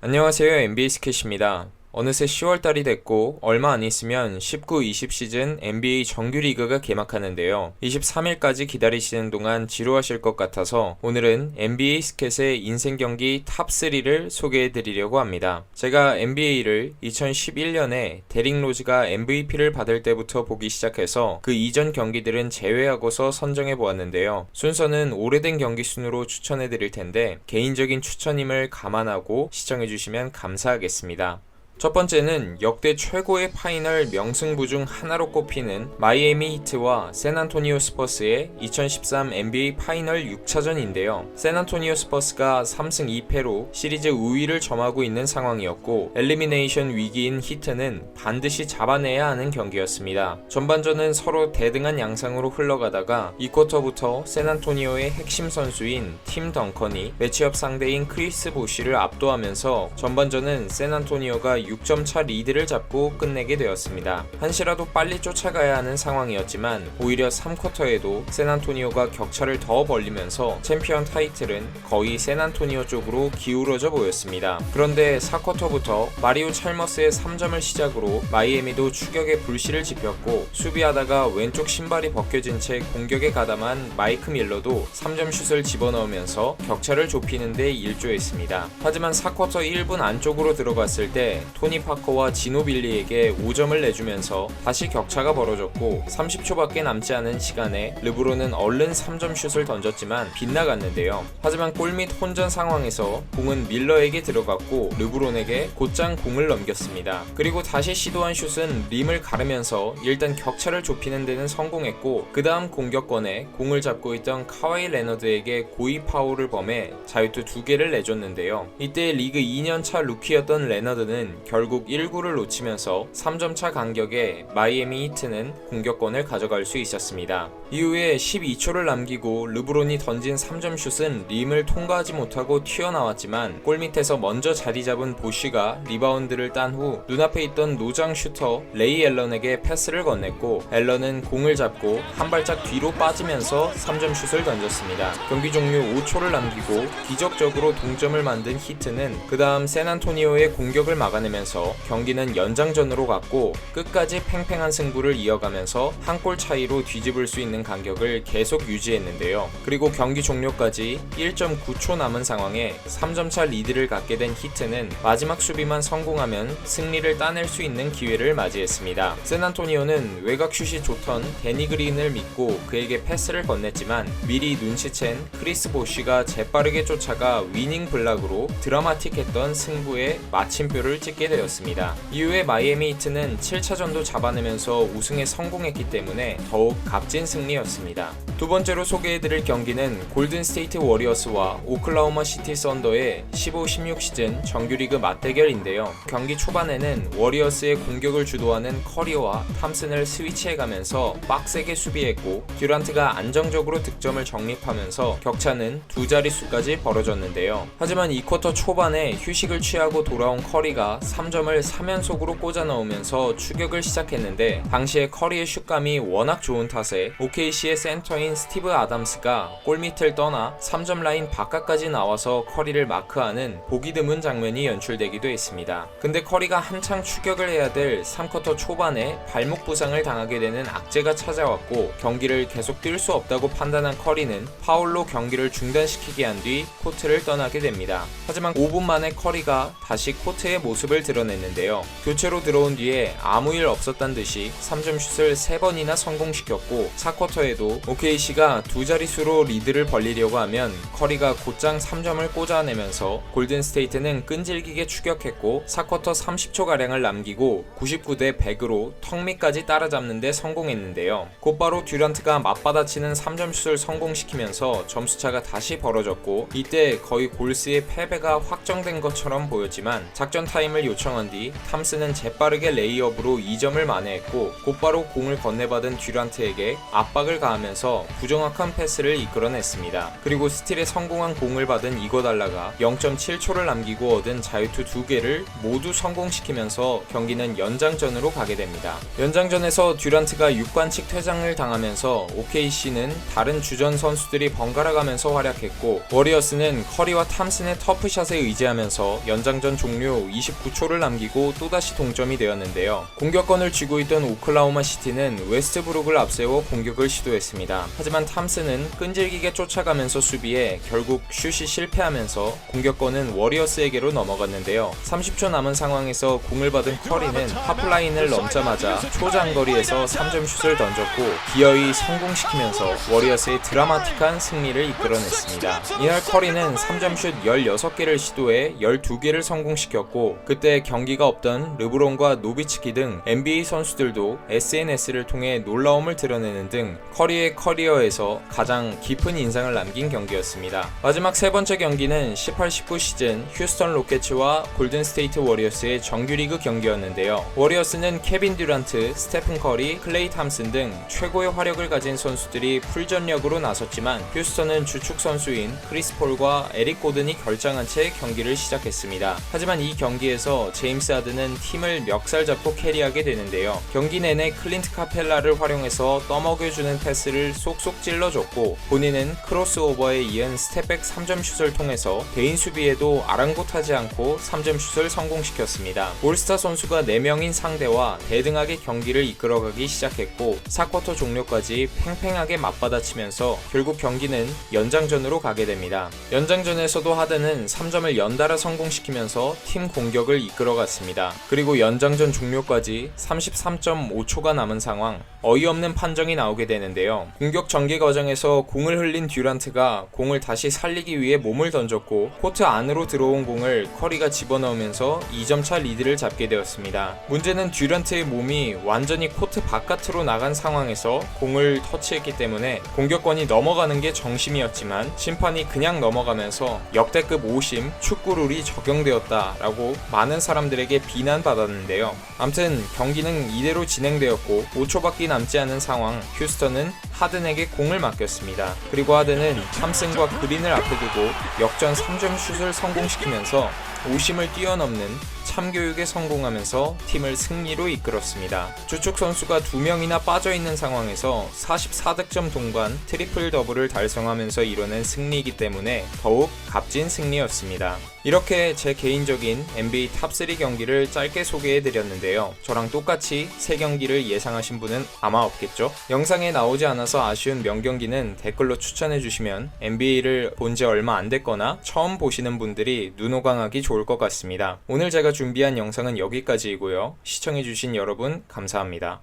안녕하세요. NBA 스캣입니다. 어느새 10월달이 됐고 얼마 안 있으면 19-20 시즌 NBA 정규 리그가 개막하는데요. 23일까지 기다리시는 동안 지루하실 것 같아서 오늘은 NBA 스캣의 인생 경기 탑3를 소개해드리려고 합니다. 제가 NBA를 2011년에 데릭 로즈가 MVP를 받을 때부터 보기 시작해서 그 이전 경기들은 제외하고서 선정해보았는데요. 순서는 오래된 경기 순으로 추천해드릴 텐데 개인적인 추천임을 감안하고 시청해주시면 감사하겠습니다. 첫 번째는 역대 최고의 파이널 명승부 중 하나로 꼽히는 마이애미 히트와 샌안토니오 스퍼스의 2013 NBA 파이널 6차전인데요. 샌안토니오 스퍼스가 3승 2패로 시리즈 우위를 점하고 있는 상황이었고 엘리미네이션 위기인 히트는 반드시 잡아내야 하는 경기였습니다. 전반전은 서로 대등한 양상으로 흘러가다가 2쿼터부터 샌안토니오의 핵심 선수인 팀 덩컨이 매치업 상대인 크리스 보쉬를 압도하면서 전반전은 샌안토니오가 6점 차 리드를 잡고 끝내게 되었습니다. 한시라도 빨리 쫓아가야 하는 상황이었지만 오히려 3쿼터에도 샌안토니오가 격차를 더 벌리면서 챔피언 타이틀은 거의 샌안토니오 쪽으로 기울어져 보였습니다. 그런데 4쿼터부터 마리오 찰머스의 3점을 시작으로 마이애미도 추격에 불씨를 지폈고 수비하다가 왼쪽 신발이 벗겨진 채 공격에 가담한 마이크 밀러도 3점 슛을 집어넣으면서 격차를 좁히는 데 일조했습니다. 하지만 4쿼터 1분 안쪽으로 들어갔을 때 토니 파커와 지노빌리에게 5점을 내주면서 다시 격차가 벌어졌고 30초밖에 남지 않은 시간에 르브론은 얼른 3점 슛을 던졌지만 빗나갔는데요. 하지만 골밑 혼전 상황에서 공은 밀러에게 들어갔고 르브론에게 곧장 공을 넘겼습니다. 그리고 다시 시도한 슛은 림을 가르면서 일단 격차를 좁히는 데는 성공했고 그 다음 공격권에 공을 잡고 있던 카와이 레너드에게 고의 파울을 범해 자유투 2개를 내줬는데요. 이때 리그 2년차 루키였던 레너드는 결국 1구를 놓치면서 3점차 간격에 마이애미 히트는 공격권을 가져갈 수 있었습니다. 이후에 12초를 남기고 르브론이 던진 3점 슛은 림을 통과하지 못하고 튀어나왔지만 골밑에서 먼저 자리 잡은 보쉬가 리바운드를 딴 후 눈앞에 있던 노장 슈터 레이 앨런에게 패스를 건넸고 앨런은 공을 잡고 한 발짝 뒤로 빠지면서 3점 슛을 던졌습니다. 경기 종료 5초를 남기고 기적적으로 동점을 만든 히트는 그 다음 샌안토니오의 공격을 막아내면서 경기는 연장전으로 갔고 끝까지 팽팽한 승부를 이어가면서 한 골 차이로 뒤집을 수 있는 간격을 계속 유지했는데요. 그리고 경기 종료까지 1.9초 남은 상황에 3점차 리드를 갖게 된 히트는 마지막 수비만 성공하면 승리를 따낼 수 있는 기회를 맞이했습니다. 샌안토니오는 외곽 슛이 좋던 데니 그린을 믿고 그에게 패스를 건넸지만 미리 눈치챈 크리스 보쉬가 재빠르게 쫓아가 위닝 블락으로 드라마틱했던 승부에 마침표를 찍게 되었습니다. 이후에 마이애미 히트는 7차전도 잡아내면서 우승에 성공했기 때문에 더욱 값진 승리였습니다. 두 번째로 소개해드릴 경기는 골든 스테이트 워리어스와 오클라호마 시티 썬더의 15-16 시즌 정규리그 맞대결인데요. 경기 초반에는 워리어스의 공격을 주도하는 커리와 탐슨을 스위치해가면서 빡세게 수비했고 듀란트가 안정적으로 득점을 적립하면서 격차는 두 자릿수까지 벌어졌는데요. 하지만 2쿼터 초반에 휴식을 취하고 돌아온 커리가 3점을 3연속으로 꽂아 넣으면서 추격을 시작했는데 당시에 커리의 슛감이 워낙 좋은 탓에 OKC의 센터인 스티브 아담스가 골밑을 떠나 3점 라인 바깥까지 나와서 커리를 마크하는 보기 드문 장면이 연출되기도 했습니다. 근데 커리가 한창 추격을 해야 될 3쿼터 초반에 발목 부상을 당하게 되는 악재가 찾아왔고 경기를 계속 뛸 수 없다고 판단한 커리는 파울로 경기를 중단시키게 한 뒤 코트를 떠나게 됩니다. 하지만 5분 만에 커리가 다시 코트의 모습을 드러냈는데요. 교체로 들어온 뒤에 아무 일 없었단 듯이 3점 슛을 3번이나 성공시켰고 4쿼터에도 OKC가 두 자릿수로 리드를 벌리려고 하면 커리가 곧장 3점을 꽂아내면서 골든스테이트는 끈질기게 추격했고 4쿼터 30초가량을 남기고 99대 100으로 턱 밑까지 따라잡는 데 성공했는데요. 곧바로 듀란트가 맞받아치는 3점 슛을 성공시키면서 점수차가 다시 벌어졌고 이때 거의 골스의 패배가 확정된 것처럼 보였지만 작전 타임을 요청한 뒤 탐슨은 재빠르게 레이업으로 2점을 만회했고 곧바로 공을 건네받은 듀란트에게 압박을 가하면서 부정확한 패스를 이끌어냈습니다. 그리고 스틸에 성공한 공을 받은 이고달라가 0.7초를 남기고 얻은 자유투 2개를 모두 성공시키면서 경기는 연장전으로 가게 됩니다. 연장전에서 듀란트가 육관측 퇴장을 당하면서 OKC는 다른 주전 선수들이 번갈아가면서 활약했고 워리어스는 커리와 탐슨의 터프샷에 의지하면서 연장전 종료 29초를 남기고 또다시 동점이 되었는데요. 공격권을 쥐고 있던 오클라호마 시티는 웨스트브룩을 앞세워 공격을 시도했습니다. 하지만 탐슨은 끈질기게 쫓아가면서 수비해 결국 슛이 실패하면서 공격권은 워리어스에게로 넘어갔는데요. 30초 남은 상황에서 공을 받은 커리는 하프라인을 넘자마자 초장거리에서 3점 슛을 던졌고 기어이 성공시키면서 워리어스의 드라마틱한 승리를 이끌어냈습니다. 이날 커리는 3점 슛 16개를 시도해 12개를 성공시켰고 그때 경기가 없던 르브론과 노비츠키 등 NBA 선수들도 SNS를 통해 놀라움을 드러내는 등 커리의 커리어에서 가장 깊은 인상을 남긴 경기였습니다. 마지막 세 번째 경기는 18-19 시즌 휴스턴 로켓츠와 골든 스테이트 워리어스의 정규리그 경기였는데요. 워리어스는 케빈 듀란트, 스테픈 커리, 클레이 탐슨 등 최고의 화력을 가진 선수들이 풀전력으로 나섰지만 휴스턴은 주축 선수인 크리스 폴과 에릭 고든이 결장한 채 경기를 시작했습니다. 하지만 이 경기에서 제임스 하든은 팀을 멱살 잡고 캐리하게 되는데요. 경기 내내 클린트 카펠라를 활용해서 떠먹여주는 패스를 쏙쏙 찔러줬고 본인은 크로스오버에 이은 스텝백 3점 슛을 통해서 개인 수비에도 아랑곳하지 않고 3점 슛을 성공시켰습니다. 올스타 선수가 4명인 상대와 대등하게 경기를 이끌어가기 시작했고 4쿼터 종료까지 팽팽하게 맞받아치면서 결국 경기는 연장전으로 가게 됩니다. 연장전에서도 하든은 3점을 연달아 성공시키면서 팀 공격을 이끌어갔습니다. 그리고 연장전 종료까지 33.5초가 남은 상황, 어이없는 판정이 나오게 되는데요. 공격 전개 과정에서 공을 흘린 듀란트가 공을 다시 살리기 위해 몸을 던졌고 코트 안으로 들어온 공을 커리가 집어넣으면서 2점차 리드를 잡게 되었습니다. 문제는 듀란트의 몸이 완전히 코트 바깥으로 나간 상황에서 공을 터치했기 때문에 공격권이 넘어가는 게 정심이었지만 심판이 그냥 넘어가면서 역대급 오심 축구룰이 적용되었다라고 많은 사람들에게 비난받았는데요. 암튼 경기는 이대로 진행되었고 5초밖에 남지 않은 상황, 휴스턴은 하든에게 공을 맡겼습니다. 그리고 하든은 탐슨과 그린을 앞에 두고 역전 3점 슛을 성공시키면서 오심을 뛰어넘는 참교육에 성공하면서 팀을 승리로 이끌었습니다. 주축 선수가 2명이나 빠져있는 상황에서 44득점 동반 트리플 더블을 달성하면서 이뤄낸 승리이기 때문에 더욱 값진 승리였습니다. 이렇게 제 개인적인 NBA 탑3 경기를 짧게 소개해드렸는데요. 저랑 똑같이 3경기를 예상하신 분은 아마 없겠죠? 영상에 나오지 않아서 아쉬운 명경기는 댓글로 추천해주시면 NBA를 본 지 얼마 안 됐거나 처음 보시는 분들이 눈호강하기 좋을 것 같습니다. 오늘 제가 준비한 영상은 여기까지이고요. 시청해주신 여러분 감사합니다.